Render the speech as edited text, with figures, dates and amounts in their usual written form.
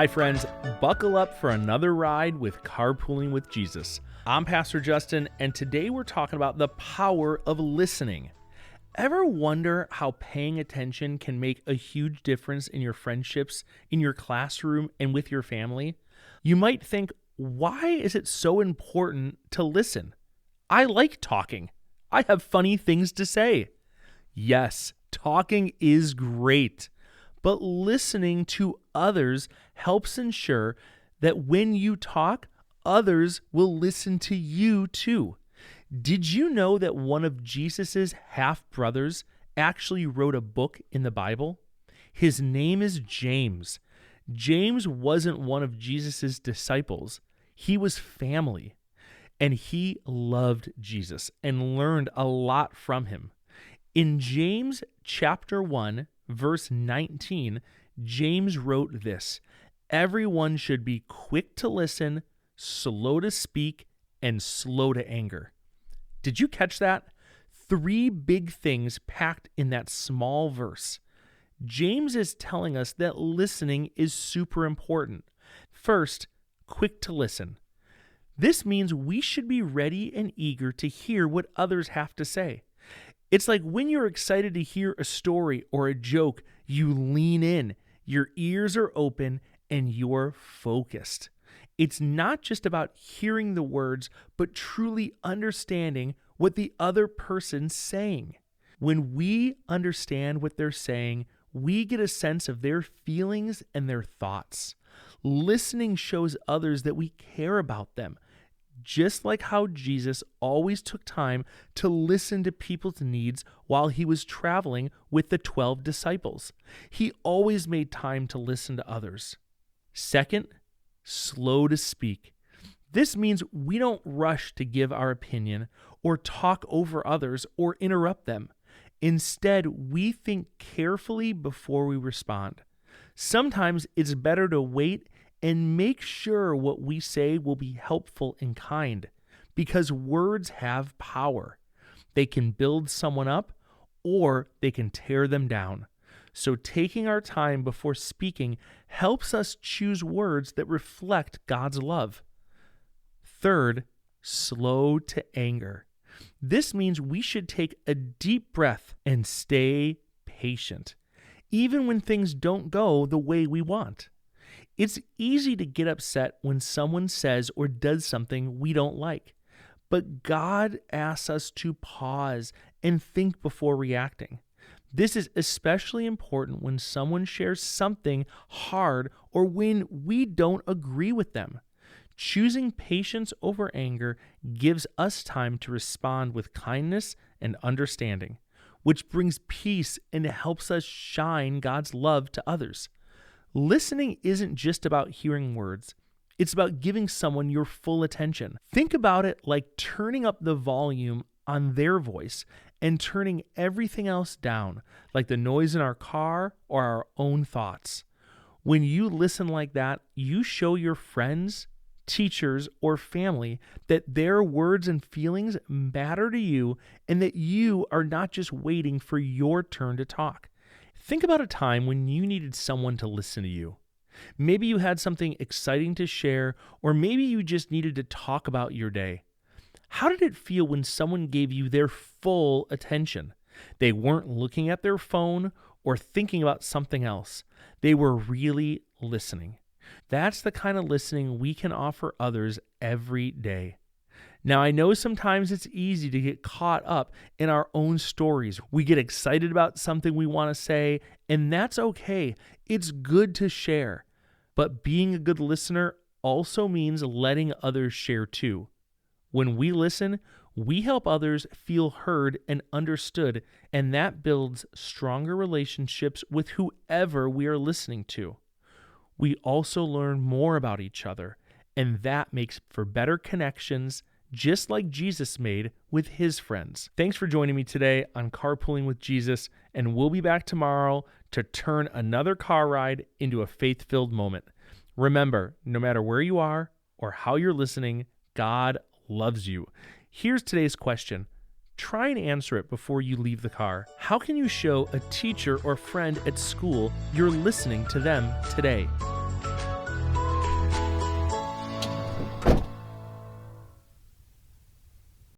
Hi, friends. Buckle up for another ride with Carpooling with Jesus. I'm Pastor Justin, and today we're talking about the power of listening. Ever wonder how paying attention can make a huge difference in your friendships, in your classroom, and with your family? You might think, why is it so important to listen? I like talking. I have funny things to say. Yes, talking is great, but listening to others helps ensure that when you talk, others will listen to you too. Did you know that one of Jesus's half-brothers actually wrote a book in the Bible? His name is James. James wasn't one of Jesus's disciples. He was family, and he loved Jesus and learned a lot from him. In James chapter 1, verse 19, James wrote this: "Everyone should be quick to listen, slow to speak, and slow to anger." Did you catch that? 3 big things packed in that small verse. James is telling us that listening is super important. First, quick to listen. This means we should be ready and eager to hear what others have to say. It's like when you're excited to hear a story or a joke, you lean in, your ears are open, and you're focused. It's not just about hearing the words, but truly understanding what the other person's saying. When we understand what they're saying, we get a sense of their feelings and their thoughts. Listening shows others that we care about them, just like how Jesus always took time to listen to people's needs while he was traveling with the 12 disciples. He always made time to listen to others. Second, slow to speak. This means we don't rush to give our opinion or talk over others or interrupt them. Instead, we think carefully before we respond. Sometimes it's better to wait and make sure what we say will be helpful and kind, because words have power. They can build someone up or they can tear them down. So taking our time before speaking helps us choose words that reflect God's love. Third, slow to anger. This means we should take a deep breath and stay patient, even when things don't go the way we want. It's easy to get upset when someone says or does something we don't like, but God asks us to pause and think before reacting. This is especially important when someone shares something hard or when we don't agree with them. Choosing patience over anger gives us time to respond with kindness and understanding, which brings peace and helps us shine God's love to others. Listening isn't just about hearing words. It's about giving someone your full attention. Think about it like turning up the volume on their voice and turning everything else down, like the noise in our car or our own thoughts. When you listen like that, you show your friends, teachers, or family that their words and feelings matter to you and that you are not just waiting for your turn to talk. Think about a time when you needed someone to listen to you. Maybe you had something exciting to share, or maybe you just needed to talk about your day. How did it feel when someone gave you their full attention? They weren't looking at their phone or thinking about something else. They were really listening. That's the kind of listening we can offer others every day. Now, I know sometimes it's easy to get caught up in our own stories. We get excited about something we want to say, and that's okay. It's good to share. But being a good listener also means letting others share too. When we listen, we help others feel heard and understood, and that builds stronger relationships with whoever we are listening to. We also learn more about each other, and that makes for better connections, just like Jesus made with his friends. Thanks for joining me today on Carpooling with Jesus, and we'll be back tomorrow to turn another car ride into a faith-filled moment. Remember, no matter where you are or how you're listening, God loves you. Here's today's question. Try and answer it before you leave the car. How can you show a teacher or friend at school you're listening to them today?